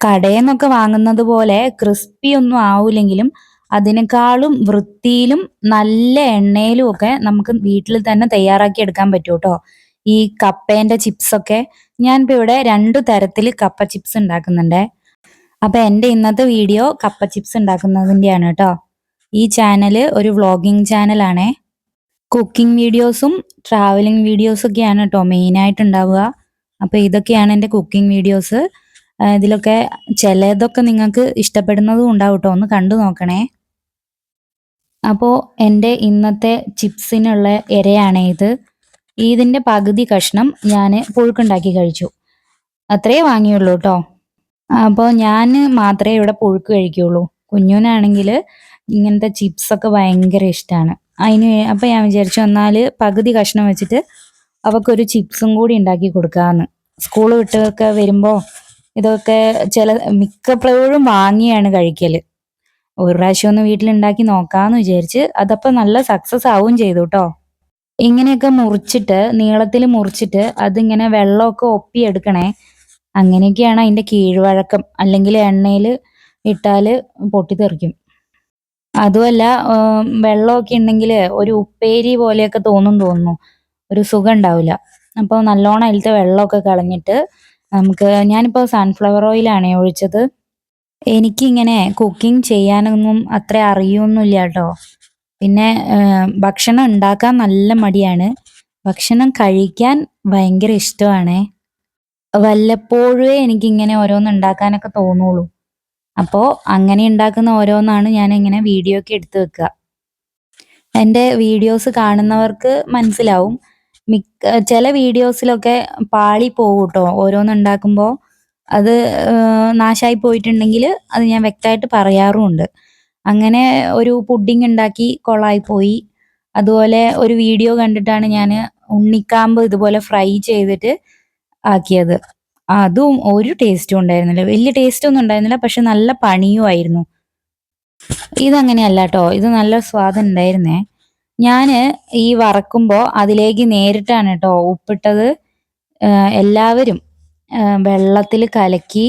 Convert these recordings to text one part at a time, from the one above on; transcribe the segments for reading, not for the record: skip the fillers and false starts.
കടയിൽ നിന്നൊക്കെ വാങ്ങുന്നത് പോലെ ക്രിസ്പി ഒന്നും ആവൂലെങ്കിലും അതിനേക്കാളും വൃത്തിയിലും നല്ല എണ്ണയിലും ഒക്കെ നമുക്ക് വീട്ടിൽ തന്നെ തയ്യാറാക്കി എടുക്കാൻ പറ്റും കേട്ടോ. ഈ കപ്പേന്റെ ചിപ്സ് ഒക്കെ ഞാനിപ്പോ ഇവിടെ രണ്ടു തരത്തിൽ കപ്പ ചിപ്സ് ഉണ്ടാക്കുന്നുണ്ട്. അപ്പൊ എന്റെ ഇന്നത്തെ വീഡിയോ കപ്പ ചിപ്സ് ഉണ്ടാക്കുന്നതിന്റെയാണ് കേട്ടോ. ഈ ചാനൽ ഒരു വ്ളോഗിംഗ് ചാനലാണേ. കുക്കിംഗ് വീഡിയോസും ട്രാവലിംഗ് വീഡിയോസും ഒക്കെയാണ് കേട്ടോ മെയിനായിട്ട് ഉണ്ടാവുക. അപ്പോൾ ഇതൊക്കെയാണ് എൻ്റെ കുക്കിംഗ് വീഡിയോസ്. ഇതിലൊക്കെ ചിലതൊക്കെ നിങ്ങൾക്ക് ഇഷ്ടപ്പെടുന്നതും ഉണ്ടാവും കേട്ടോ, ഒന്ന് കണ്ടു നോക്കണേ. അപ്പോൾ എൻ്റെ ഇന്നത്തെ ചിപ്സിനുള്ള ഇരയാണ് ഇത്. ഇതിൻ്റെ പകുതി കഷ്ണം ഞാൻ പുഴുക്കുണ്ടാക്കി കഴിച്ചു. അത്രേ വാങ്ങിയുള്ളൂ കേട്ടോ. അപ്പോൾ ഞാൻ മാത്രമേ ഇവിടെ പുഴുക്ക് കഴിക്കുകയുള്ളൂ. കുഞ്ഞുനാണെങ്കിൽ ഇങ്ങനത്തെ ചിപ്സൊക്കെ ഭയങ്കര ഇഷ്ടമാണ്. അപ്പോൾ ഞാൻ വിചാരിച്ചു എന്നാൽ പകുതി കഷ്ണം വെച്ചിട്ട് അവൾക്കൊരു ചിപ്സും കൂടി ഉണ്ടാക്കി കൊടുക്കാമെന്ന്. സ്കൂൾ വിട്ടൊക്കെ വരുമ്പോൾ ഇതൊക്കെ മിക്കപ്പോഴും വാങ്ങിയാണ് കഴിക്കൽ. ഒരു പ്രാവശ്യം ഒന്ന് വീട്ടിലുണ്ടാക്കി നോക്കാമെന്ന് വിചാരിച്ച് അതപ്പോൾ നല്ല സക്സസ് ആവുകയും ചെയ്തു കേട്ടോ. ഇങ്ങനെയൊക്കെ മുറിച്ചിട്ട് നീളത്തിൽ മുറിച്ചിട്ട് അതിങ്ങനെ വെള്ളമൊക്കെ ഒപ്പിയെടുക്കണേ. അങ്ങനെയൊക്കെയാണ് അതിൻ്റെ കീഴ്വഴക്കം. അല്ലെങ്കിൽ എണ്ണയിൽ ഇട്ടാൽ പൊട്ടിത്തെറിക്കും. അതുമല്ല വെള്ളമൊക്കെ ഉണ്ടെങ്കിൽ ഒരു ഉപ്പേരി പോലെയൊക്കെ തോന്നുന്നു. ഒരു സുഖം ഉണ്ടാവില്ല. അപ്പോൾ നല്ലോണം അതിലത്തെ വെള്ളമൊക്കെ കളഞ്ഞിട്ട് ഞാനിപ്പോൾ സൺഫ്ലവർ ഓയിലാണേ ഒഴിച്ചത്. എനിക്കിങ്ങനെ കുക്കിംഗ് ചെയ്യാനൊന്നും അത്ര അറിയൊന്നുമില്ല കേട്ടോ. പിന്നെ ഭക്ഷണം ഉണ്ടാക്കാൻ നല്ല മടിയാണ്. ഭക്ഷണം കഴിക്കാൻ ഭയങ്കര ഇഷ്ടമാണേ. വല്ലപ്പോഴേ എനിക്കിങ്ങനെ ഓരോന്ന് ഉണ്ടാക്കാനൊക്കെ തോന്നുള്ളൂ. അപ്പോൾ അങ്ങനെ ഉണ്ടാക്കുന്ന ഓരോന്നാണ് ഞാനിങ്ങനെ വീഡിയോ ഒക്കെ എടുത്ത് വെക്കുക. എൻ്റെ വീഡിയോസ് കാണുന്നവർക്ക് മനസ്സിലാവും. ചില വീഡിയോസിലൊക്കെ പാളി പോകും കേട്ടോ. ഓരോന്ന് ഉണ്ടാക്കുമ്പോൾ അത് നാശമായി പോയിട്ടുണ്ടെങ്കിൽ അത് ഞാൻ വ്യക്തമായിട്ട് പറയാറുമുണ്ട്. അങ്ങനെ ഒരു പുഡിംഗ് ഉണ്ടാക്കി കൊളായിപ്പോയി. അതുപോലെ ഒരു വീഡിയോ കണ്ടിട്ടാണ് ഞാൻ ഉണ്ണിക്കാമ്പ് ഇതുപോലെ ഫ്രൈ ചെയ്തിട്ട് ആക്കിയത്. അതും ഒരു ടേസ്റ്റും ഉണ്ടായിരുന്നില്ല. വലിയ ടേസ്റ്റ് ഒന്നും ഉണ്ടായിരുന്നില്ല, പക്ഷെ നല്ല പണിയുമായിരുന്നു. ഇതങ്ങനെയല്ല കേട്ടോ, ഇത് നല്ല സ്വാദ് ഉണ്ടായിരുന്നേ. ഞാൻ ഈ വറക്കുമ്പോൾ അതിലേക്ക് നേരിട്ടാണ് കേട്ടോ ഉപ്പിട്ടത്. എല്ലാവരും വെള്ളത്തിൽ കലക്കി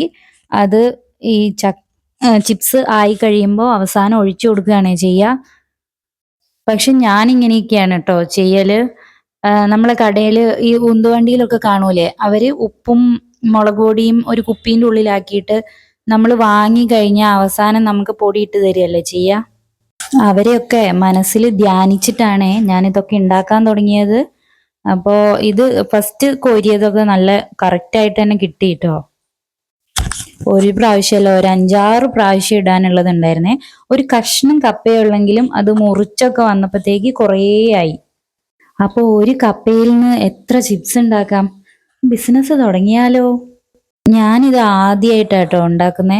അത് ഈ ചിപ്സ് ആയി കഴിയുമ്പോൾ അവസാനം ഒഴിച്ചു കൊടുക്കുകയാണ് ചെയ്യുക. പക്ഷെ ഞാനിങ്ങനെയൊക്കെയാണ് കേട്ടോ ചെയ്യല്. നമ്മളെ കടയിൽ ഈ ഉന്തുവണ്ടിയിലൊക്കെ കാണൂലേ, അവര് ഉപ്പും മുളക് പൊടിയും ഒരു കുപ്പീൻ്റെ ഉള്ളിലാക്കിയിട്ട് നമ്മൾ വാങ്ങി കഴിഞ്ഞാൽ അവസാനം നമുക്ക് പൊടിയിട്ട് തരികയല്ലേ ചെയ്യുക. അവരെയൊക്കെ മനസ്സിൽ ധ്യാനിച്ചിട്ടാണ് ഞാനിതൊക്കെ ഉണ്ടാക്കാൻ തുടങ്ങിയത്. അപ്പോൾ ഇത് ഫസ്റ്റ് കോരിയതൊക്കെ നല്ല കറക്റ്റായിട്ട് തന്നെ കിട്ടി കേട്ടോ. ഒരു പ്രാവശ്യമല്ല, ഒരു 5-6 പ്രാവശ്യം ഇടാനുള്ളത് ഉണ്ടായിരുന്നേ. ഒരു കഷ്ണം കപ്പയുള്ളെങ്കിലും അത് മുറിച്ചൊക്കെ വന്നപ്പോഴത്തേക്ക് കുറേ ആയി. അപ്പോൾ ഒരു കപ്പയിൽ നിന്ന് എത്ര ചിപ്സ് ഉണ്ടാക്കാം? ബിസിനസ് തുടങ്ങിയാലോ? ഞാനിത് ആദ്യമായിട്ടാട്ടോ ഉണ്ടാക്കുന്നേ.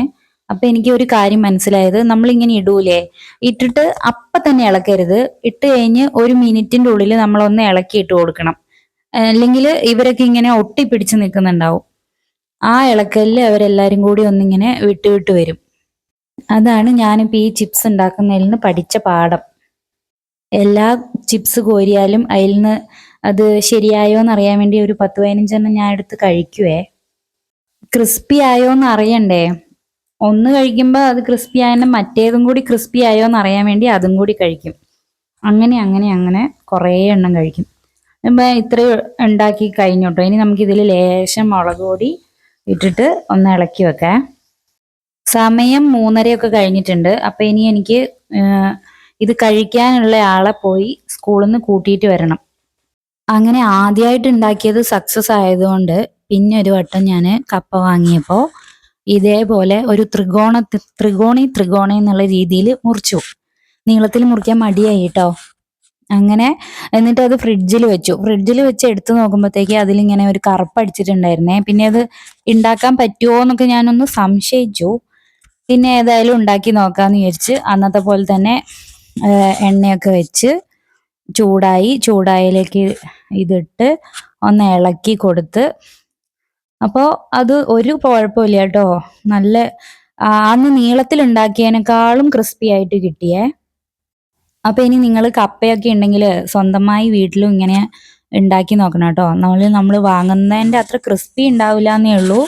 അപ്പൊ എനിക്ക് ഒരു കാര്യം മനസ്സിലായത്, നമ്മളിങ്ങനെ ഇടൂലേ, ഇട്ടിട്ട് അപ്പം തന്നെ ഇളക്കരുത്. ഇട്ട് കഴിഞ്ഞ് 1 മിനിറ്റിന്റെ ഉള്ളിൽ നമ്മളൊന്ന് ഇളക്കി ഇട്ട് കൊടുക്കണം. അല്ലെങ്കിൽ ഇവരൊക്കെ ഇങ്ങനെ ഒട്ടിപ്പിടിച്ച് നിൽക്കുന്നുണ്ടാവും. ആ ഇളക്കലിൽ അവരെല്ലാരും കൂടി ഒന്നിങ്ങനെ വിട്ട് വിട്ട് വരും. അതാണ് ഞാനിപ്പോൾ ഈ ചിപ്സ് ഉണ്ടാക്കുന്നതിൽ നിന്ന് പഠിച്ച പാഠം. എല്ലാ ചിപ്സ് കോരിയാലും അതിൽ നിന്ന് അത് ശരിയായോ എന്ന് അറിയാൻ വേണ്ടി ഒരു 10-15 ഞാൻ എടുത്ത് കഴിക്കുവേ. ക്രിസ്പി ആയോ എന്ന് അറിയണ്ടേ? ഒന്ന് കഴിക്കുമ്പോൾ അത് ക്രിസ്പി ആയതിൻ്റെ മറ്റേതും കൂടി ക്രിസ്പി ആയോ എന്ന് അറിയാൻ വേണ്ടി അതും കൂടി കഴിക്കും. അങ്ങനെ കുറേ എണ്ണം കഴിക്കും. ഇപ്പം ഇത്രയും ഉണ്ടാക്കി കഴിഞ്ഞു കേട്ടോ. ഇനി നമുക്കിതിൽ ലേശം മുളക് പൊടി ഇട്ടിട്ട് ഒന്ന് ഇളക്കി വെക്കാം. സമയം 3:30 കഴിഞ്ഞിട്ടുണ്ട്. അപ്പം ഇനി എനിക്ക് ഇത് കഴിക്കാനുള്ള ആളെ പോയി സ്കൂളിൽ നിന്ന് കൂട്ടിയിട്ട് വരണം. അങ്ങനെ ആദ്യമായിട്ട് ഉണ്ടാക്കിയത് സക്സസ് ആയതുകൊണ്ട് പിന്നെ ഒരു വട്ടം ഞാൻ കപ്പ വാങ്ങിയപ്പോൾ ഇതേപോലെ ഒരു ത്രികോണി എന്നുള്ള രീതിയിൽ മുറിച്ചു. നീളത്തിൽ മുറിക്കാൻ മടിയായി കേട്ടോ. അങ്ങനെ എന്നിട്ട് അത് ഫ്രിഡ്ജിൽ വെച്ച് എടുത്തു നോക്കുമ്പോഴത്തേക്ക് അതിലിങ്ങനെ ഒരു കറുപ്പടിച്ചിട്ടുണ്ടായിരുന്നേ. പിന്നെ അത് ഉണ്ടാക്കാൻ പറ്റുമോ എന്നൊക്കെ ഞാനൊന്ന് സംശയിച്ചു. പിന്നെ ഏതായാലും ഉണ്ടാക്കി നോക്കാമെന്ന് വിചാരിച്ച് അന്നത്തെ പോലെ തന്നെ എണ്ണയൊക്കെ വെച്ച് ചൂടായിലേക്ക് ഇതിട്ട് ഒന്ന് ഇളക്കി കൊടുത്ത്. അപ്പോൾ അത് ഒരു കുഴപ്പമില്ല കേട്ടോ. നല്ല അന്ന് നീളത്തിൽ ഉണ്ടാക്കിയതിനേക്കാളും ക്രിസ്പി ആയിട്ട് കിട്ടിയേ. അപ്പോൾ ഇനി നിങ്ങൾ കപ്പയൊക്കെ ഉണ്ടെങ്കിൽ സ്വന്തമായി വീട്ടിലും ഇങ്ങനെ ഉണ്ടാക്കി നോക്കണം കേട്ടോ. നമ്മൾ വാങ്ങുന്നതിൻ്റെ അത്ര ക്രിസ്പി ഉണ്ടാവില്ല എന്നേ ഉള്ളൂ.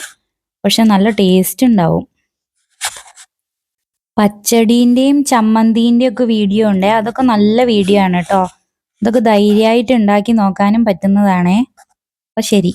പക്ഷെ നല്ല ടേസ്റ്റ് ഉണ്ടാവും. പച്ചടീന്റെയും ചമ്മന്തീന്റെയും ഒക്കെ വീഡിയോ ഉണ്ട്. അതൊക്കെ നല്ല വീഡിയോ ആണ് കേട്ടോ. ഇതൊക്കെ ധൈര്യമായിട്ട് ഉണ്ടാക്കി നോക്കാനും പറ്റുന്നതാണേ. അപ്പൊ ശരി.